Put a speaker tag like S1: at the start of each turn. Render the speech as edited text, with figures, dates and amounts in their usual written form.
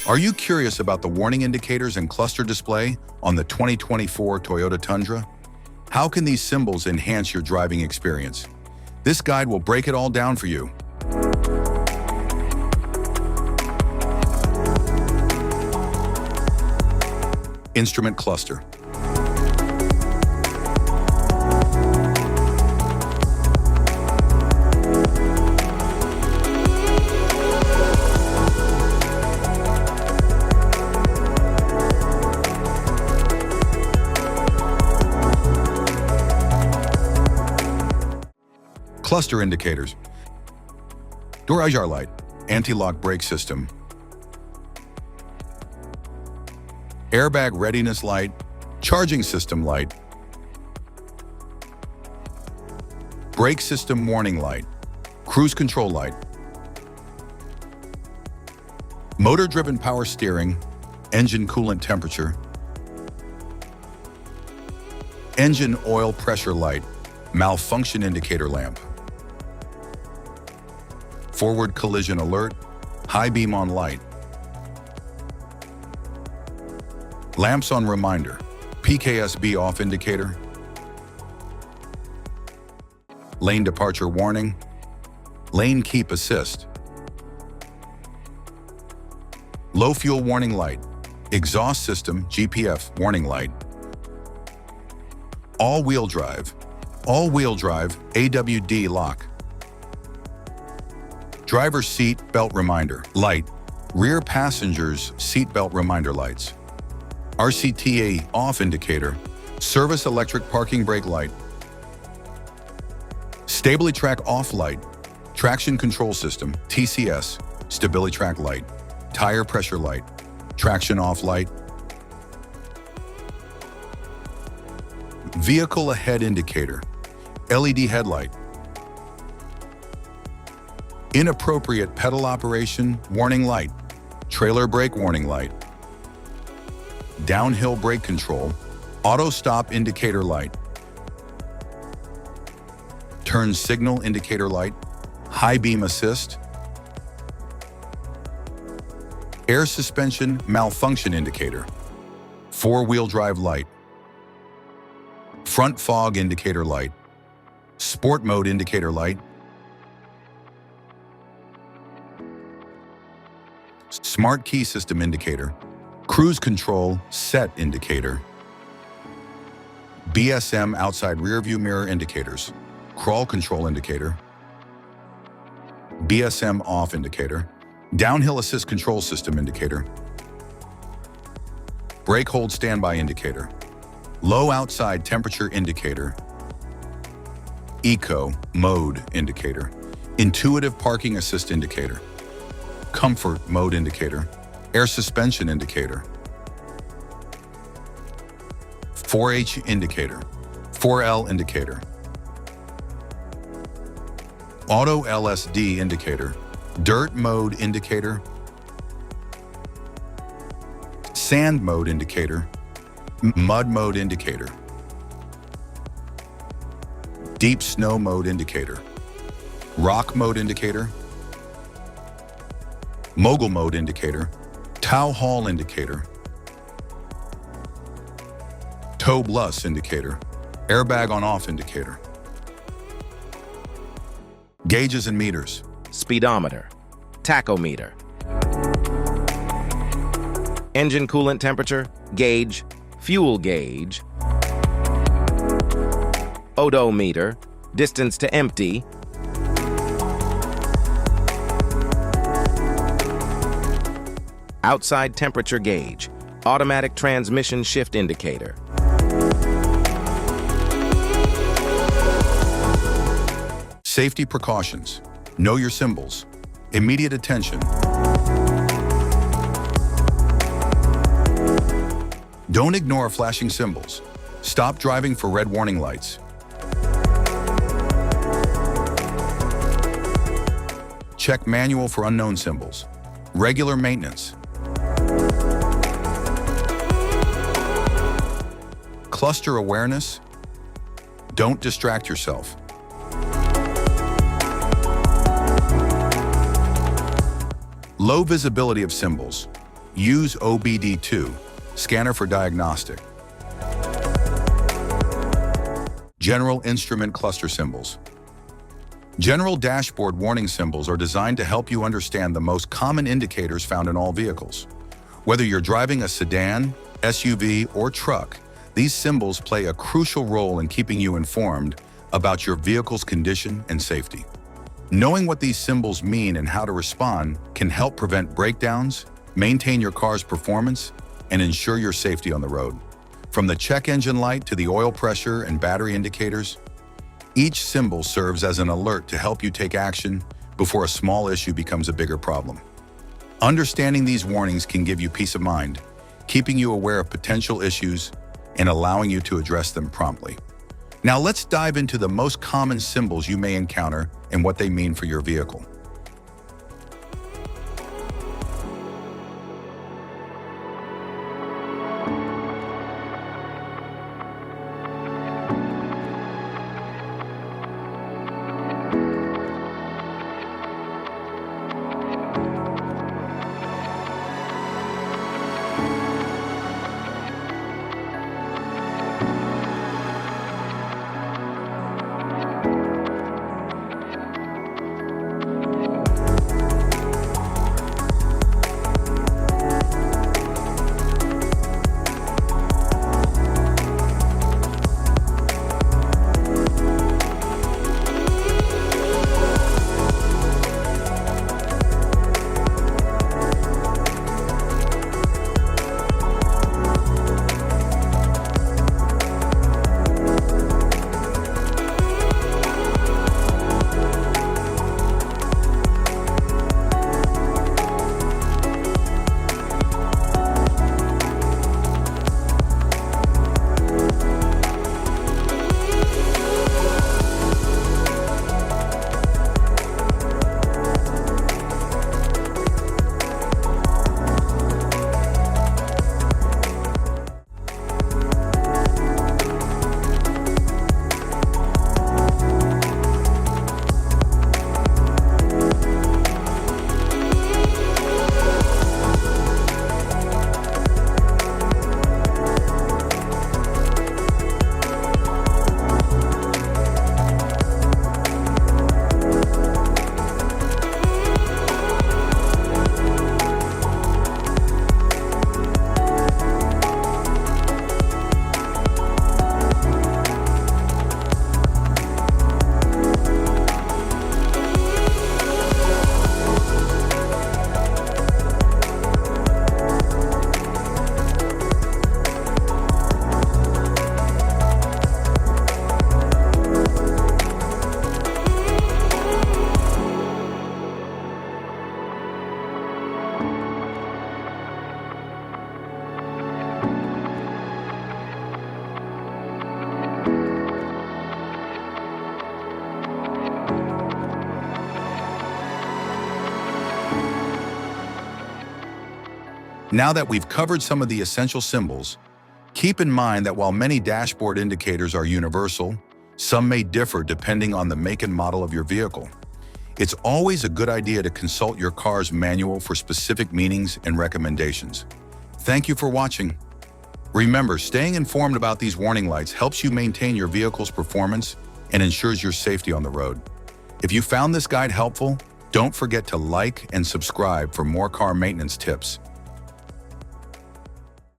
S1: Are you curious about the warning indicators and cluster display on the 2024 Toyota Tundra? How can these symbols enhance your driving experience? This guide will break it all down for you. Instrument cluster. Cluster indicators. Garage light, anti-lock brake system, airbag readiness light, charging system light, brake system warning light, cruise control light, motor-driven power steering, engine coolant temperature, engine oil pressure light, malfunction indicator lamp, forward collision alert, high beam on light, lamps on reminder, PKSB off indicator, lane departure warning, lane keep assist, low fuel warning light, exhaust system GPF warning light, all-wheel drive AWD lock, driver seat belt reminder light, rear passengers seat belt reminder lights, RCTA off indicator, service electric parking brake light, stability track off light, traction control system TCS, stability track light, tire pressure light, traction off light, vehicle ahead indicator, LED headlight, inappropriate pedal operation warning light, trailer brake warning light, downhill brake control, auto stop indicator light, turn signal indicator light, high beam assist, air suspension malfunction indicator, four-wheel drive light, front fog indicator light, sport mode indicator light, smart key system indicator, cruise control set indicator, BSM outside rear view mirror indicators, crawl control indicator, BSM off indicator, downhill assist control system indicator, brake hold standby indicator, low outside temperature indicator, eco mode indicator, intuitive parking assist indicator, comfort mode indicator, air suspension indicator, 4H indicator, 4L indicator, auto LSD indicator, dirt mode indicator, sand mode indicator, mud mode indicator, deep snow mode indicator, rock mode indicator, mogul mode indicator, tow haul indicator, tow plus indicator, airbag on off indicator, gauges and meters,
S2: speedometer, tachometer, engine coolant temperature, gauge, fuel gauge, odometer, distance to empty, outside temperature gauge, automatic transmission shift indicator,
S1: safety precautions, know your symbols, immediate attention. Don't ignore flashing symbols. Stop driving for red warning lights. Check manual for unknown symbols. Regular maintenance. Cluster awareness. Don't distract yourself. Low visibility of symbols. Use OBD2, scanner for diagnostic. General instrument cluster symbols. General dashboard warning symbols are designed to help you understand the most common indicators found in all vehicles. Whether you're driving a sedan, SUV, or truck, these symbols play a crucial role in keeping you informed about your vehicle's condition and safety. Knowing what these symbols mean and how to respond can help prevent breakdowns, maintain your car's performance, and ensure your safety on the road. From the check engine light to the oil pressure and battery indicators, each symbol serves as an alert to help you take action before a small issue becomes a bigger problem. Understanding these warnings can give you peace of mind, keeping you aware of potential issues and allowing you to address them promptly. Now let's dive into the most common symbols you may encounter and what they mean for your vehicle. Now that we've covered some of the essential symbols, keep in mind that while many dashboard indicators are universal, some may differ depending on the make and model of your vehicle. It's always a good idea to consult your car's manual for specific meanings and recommendations. Thank you for watching. Remember, staying informed about these warning lights helps you maintain your vehicle's performance and ensures your safety on the road. If you found this guide helpful, don't forget to like and subscribe for more car maintenance tips.